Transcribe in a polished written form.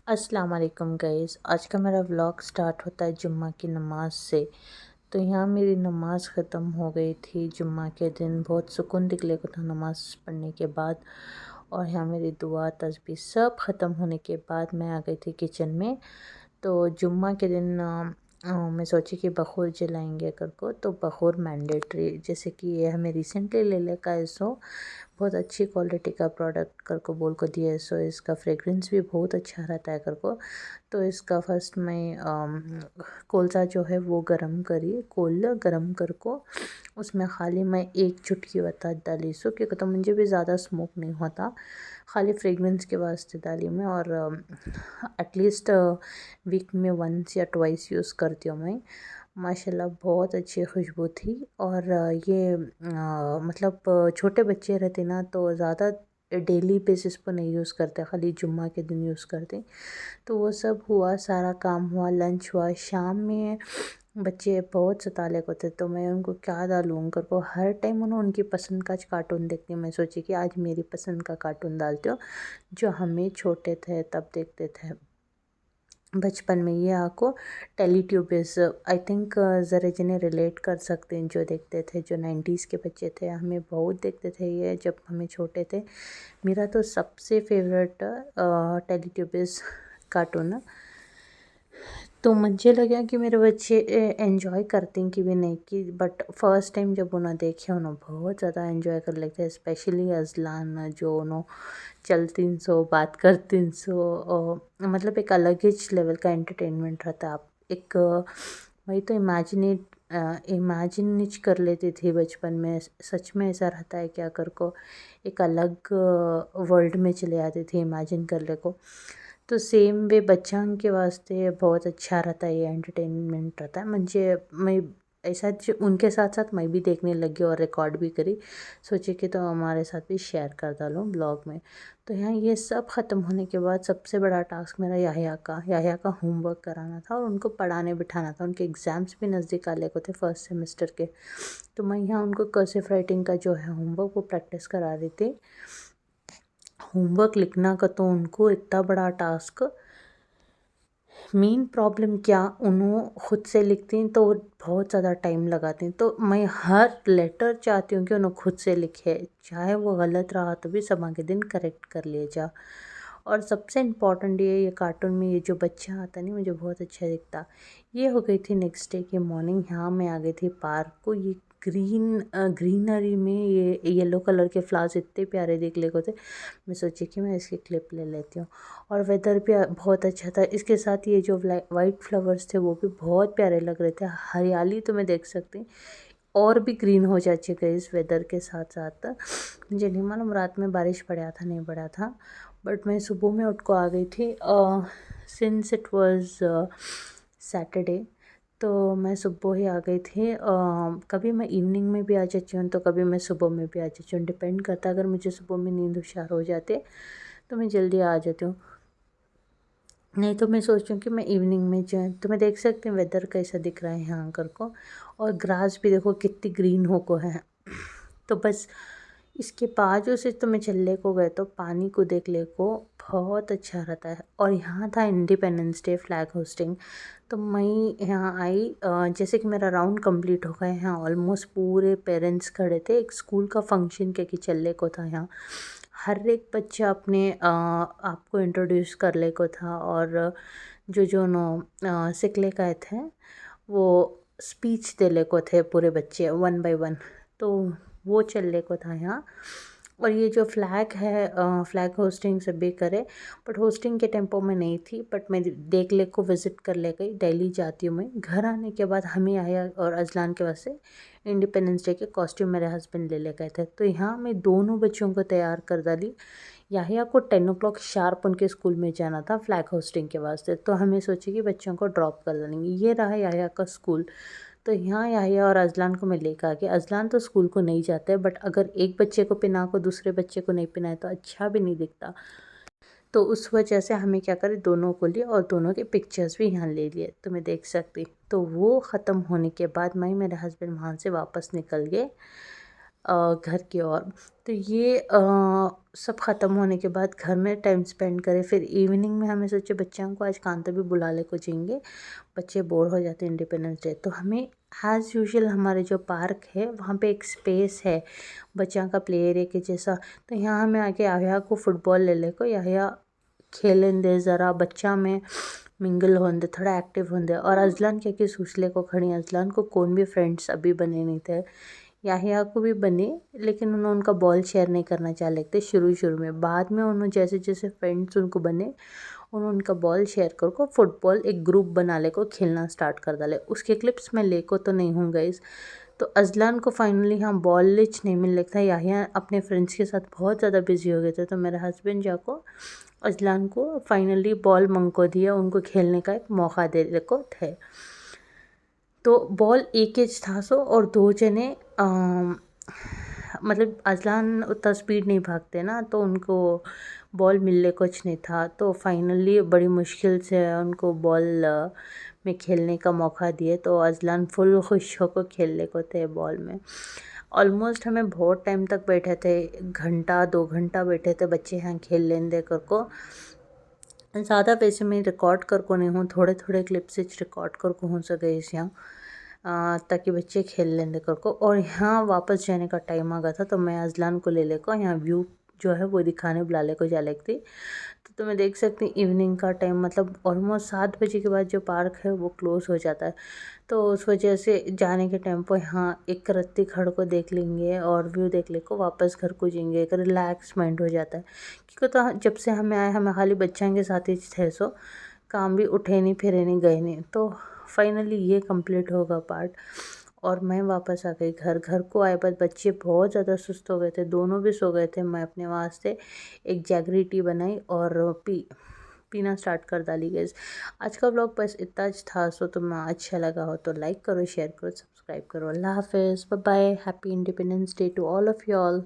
अस्सलाम वालेकुम गाइस। आज का मेरा व्लॉग स्टार्ट होता है जुम्मा की नमाज से। तो यहाँ मेरी नमाज़ ख़त्म हो गई थी। जुम्मा के दिन बहुत सुकून निकले को था नमाज़ पढ़ने के बाद। और यहाँ मेरी दुआ तस्बीह सब ख़त्म होने के बाद मैं आ गई थी किचन में। तो जुम्मा के दिन मैं सोची कि बखूर जलाएंगे कर को। तो बखूर मैंडेटरी, जैसे कि ये हमें रिसेंटली ले लेका है, सो बहुत अच्छी क्वालिटी का प्रोडक्ट कर को बोल को दिया है। सो इसका फ्रेगरेंस भी बहुत अच्छा रहता है कर को। तो इसका फर्स्ट मैं कोलसा जो है वो गरम करी, कोल गरम कर को उसमें खाली मैं एक चुटकी बता डाली। सो क्योंकि तो मुझे भी ज़्यादा स्मोक नहीं होता, खाली फ्रेगरेंस के वास्ते डाली मैं। और एटलीस्ट वीक में वंस या ट्वाइस यूज़ करती हूँ मैं। माशाल्लाह बहुत अच्छी खुशबू थी। और ये मतलब छोटे बच्चे रहते ना तो ज़्यादा डेली बेसिस पर नहीं यूज़ करते, खाली जुम्मा के दिन यूज़ करते। तो वो सब हुआ, सारा काम हुआ, लंच हुआ। शाम में बच्चे बहुत सताले को थे, तो मैं उनको क्या डालूँ उनकर को। हर टाइम उन्होंने उनकी पसंद का कार्टून देखती हूँ। मैं सोची कि आज मेरी पसंद का कार्टून डालती हूँ जो हमें छोटे थे तब देखते थे बचपन में। ये आपको टेलीट्यूबिस आई थिंक ज़रा जिन्हें रिलेट कर सकते हैं, जो देखते थे, जो 90s के बच्चे थे, हमें बहुत देखते थे ये जब हमें छोटे थे। मेरा तो सबसे फेवरेट टेलीट्यूबिस कार्टून। तो मुझे लगा कि मेरे बच्चे एंजॉय करते हैं कि भी नहीं कि, बट फर्स्ट टाइम जब उन्हें देखे उन्हें बहुत ज़्यादा एंजॉय कर लेते हैं। स्पेशली अजलान जो उन्हों चलती सो बात करती सो मतलब एक अलग ही लेवल का एंटरटेनमेंट रहता। आप एक वही तो इमेजिन कर लेती थी बचपन में। सच में ऐसा रहता है क्या कर को, एक अलग वर्ल्ड में चले आती थी इमेजिन कर ले को। तो सेम वे बच्चों के वास्ते बहुत अच्छा रहता है, ये एंटरटेनमेंट रहता है। मुझे मैं ऐसा उनके साथ साथ मैं भी देखने लगी और रिकॉर्ड भी करी। सोचे कि तो हमारे साथ भी शेयर कर डालूँ ब्लॉग में। तो यहाँ ये सब ख़त्म होने के बाद सबसे बड़ा टास्क मेरा याहिया का होमवर्क कराना था और उनको पढ़ाने बिठाना था। उनके एग्ज़ाम्स भी नज़दीक आने को थे फर्स्ट सेमेस्टर के। तो मैं यहाँ उनको कर्सिव राइटिंग का जो है होमवर्क वो प्रैक्टिस करा रही थी। होमवर्क लिखना का तो उनको इतना बड़ा टास्क। मेन प्रॉब्लम क्या, उन्हों खुद से लिखती हैं तो बहुत ज़्यादा टाइम लगाती हैं। तो मैं हर लेटर चाहती हूँ कि उन्होंने खुद से लिखे, चाहे वो गलत रहा तो भी सब आगे दिन करेक्ट कर लिए जा। और सबसे इम्पॉर्टेंट ये कार्टून में ये जो बच्चा आता नहीं, मुझे बहुत अच्छा दिखता। ये हो गई थी नेक्स्ट डे की मॉर्निंग। यहाँ मैं आ गई थी पार्क को। ये ग्रीनरी में ये येलो कलर के फ्लावर्स इतने प्यारे दिख ले को थे। मैं सोची कि मैं इसकी क्लिप ले लेती हूँ। और वेदर भी बहुत अच्छा था। इसके साथ ये जो वाइट फ्लावर्स थे वो भी बहुत प्यारे लग रहे थे। हरियाली तो मैं देख सकती, और भी ग्रीन हो जाती गई इस वेदर के साथ साथ। मुझे नहीं मालूम रात में बारिश पड़ा था नहीं पड़ा था, बट मैं सुबह में उठ को आ गई थी। सिंस इट वाज सैटरडे, तो मैं सुबह ही आ गई थी। कभी मैं इवनिंग में भी आ जाती हूँ तो कभी मैं सुबह में भी आ जाती हूँ, डिपेंड करता है। अगर मुझे सुबह में नींद हुशार हो जाते तो मैं जल्दी आ जाती हूँ, नहीं तो मैं सोच रही हूँ कि मैं इवनिंग में जाए। तो मैं देख सकती हूँ वेदर कैसा दिख रहा है यहाँ कर को। और ग्रास भी देखो कितनी ग्रीन हो को है। तो बस इसके बाजू से तो मैं चलने को गए तो पानी को देख ले को बहुत अच्छा रहता है। और यहाँ था इंडिपेंडेंस डे फ्लैग होस्टिंग। तो मैं यहाँ आई, जैसे कि मेरा राउंड कंप्लीट हो गया। यहाँ ऑलमोस्ट पूरे पेरेंट्स खड़े थे। एक स्कूल का फंक्शन के कि चलने को था। यहाँ हर एक बच्चा अपने आपको इंट्रोड्यूस कर ले को था। और जो जो नो सिखले गए थे वो स्पीच दे ले को थे पूरे बच्चे वन बाय वन। तो वो चलने को था यहाँ। और ये जो फ्लैग है, फ्लैग होस्टिंग से भी करे, बट होस्टिंग के टेम्पो में नहीं थी। बट मैं देख ले को विज़िट कर ले गई। डेली जाती हूँ मैं। घर आने के बाद हमें आया और अजलान के वास्ते इंडिपेंडेंस डे के कॉस्ट्यूम मेरे हस्बैंड ले गए थे। तो यहाँ मैं दोनों बच्चों को तैयार कर डाली। याहिया को 10 o'clock शार्प उनके स्कूल में जाना था फ्लैग होस्टिंग के वास्ते। तो हमें सोची कि बच्चों को ड्रॉप कर डालेंगे। ये रहा याहिया का स्कूल। तो यहाँ याहिया और अजलान को मैं लेकर आ गया। अजलान तो स्कूल को नहीं जाते, बट अगर एक बच्चे को पहना को दूसरे बच्चे को नहीं पहनाए तो अच्छा भी नहीं दिखता। तो उस वजह से हमें क्या करें, दोनों को लिए और दोनों के पिक्चर्स भी यहाँ ले लिए। तो मैं देख सकती। तो वो ख़त्म होने के बाद मैं मेरे हस्बैंड वहाँ से वापस निकल गए घर की ओर। तो ये सब ख़त्म होने के बाद घर में टाइम स्पेंड करें। फिर इवनिंग में हमें सोचे बच्चों को आज कांता भी बुला ले को जाएंगे, बच्चे बोर हो जाते हैं इंडिपेंडेंस डे। तो हमें एज़ यूजुअल हमारे जो पार्क है वहाँ पे एक स्पेस है बच्चों का प्ले एरिया के जैसा। तो यहाँ हमें आके आया को फुटबॉल ले ले को या खेलें दे, ज़रा बच्चा में मिंगल होंदे, थोड़ा एक्टिव होंदे। और अजलान क्या कि सूसले को खड़ी, अजलान को कौन भी फ्रेंड्स अभी बने नहीं थे, याहिया को भी बने, लेकिन उन्होंने उनका बॉल शेयर नहीं करना चाह लेते शुरू में। बाद में उन्होंने जैसे जैसे फ्रेंड्स उनको बने, उन्होंने उनका बॉल शेयर कर को फुटबॉल एक ग्रुप बना ले को खेलना स्टार्ट कर डाले। उसके क्लिप्स मैं ले को तो नहीं हूँ गाइस। तो अजलान को फाइनली हाँ बॉल लिच नहीं मिल रहा था, याहिया अपने फ्रेंड्स के साथ बहुत ज़्यादा बिजी हो गए थे। तो मेरे हस्बैंड जाको अजलान को फाइनली बॉल मंगको दिया, उनको खेलने का एक मौका दे को थे। तो बॉल एक एज था सो, और दो जने मतलब अजलान उतना स्पीड नहीं भागते ना, तो उनको बॉल मिलने कुछ नहीं था। तो फाइनली बड़ी मुश्किल से उनको बॉल में खेलने का मौका दिए। तो अजलान फुल खुश होकर खेलने को थे बॉल में। ऑलमोस्ट हमें बहुत टाइम तक बैठे थे, घंटा 2 घंटा बैठे थे बच्चे यहाँ खेल लेने दे कर को। ज़्यादा वैसे मैं रिकॉर्ड कर को नहीं हूँ, थोड़े थोड़े क्लिप से रिकॉर्ड कर को हो सके इस यहाँ, ताकि बच्चे खेल लेने कर को। और यहाँ वापस जाने का टाइम आ गया था, तो मैं अजलान को ले ले को यहाँ व्यू जो है वो दिखाने बुला ले को जा लेती थी। तो तुम्हें देख सकते हैं इवनिंग का टाइम, मतलब ऑलमोस्ट 7 बजे के बाद जो पार्क है वो क्लोज़ हो जाता है। तो उस वजह से जाने के टाइम पर यहाँ एक रत्ती खड़ को देख लेंगे और व्यू देख ले को वापस घर को जाएंगे, एक रिलैक्स माइंड हो जाता है। क्योंकि तो जब से हमें आए हमें खाली बच्चों के साथ ही थे, सो काम भी उठे नहीं, फिरे नहीं, गए नहीं। तो फाइनली ये कंप्लीट होगा पार्ट, और मैं वापस आ गई घर। घर को आए बाद बच्चे बहुत ज़्यादा सुस्त हो गए थे, दोनों भी सो गए थे। मैं अपने वास्ते एक जैगरी टी बनाई और पीना स्टार्ट कर डाली गई। आज का व्लॉग बस इतना था। सो तुम्हें अच्छा लगा हो तो लाइक करो, शेयर करो, सब्सक्राइब करो। अल्लाह हाफिज़, bye bye, happy independence day to all of you all.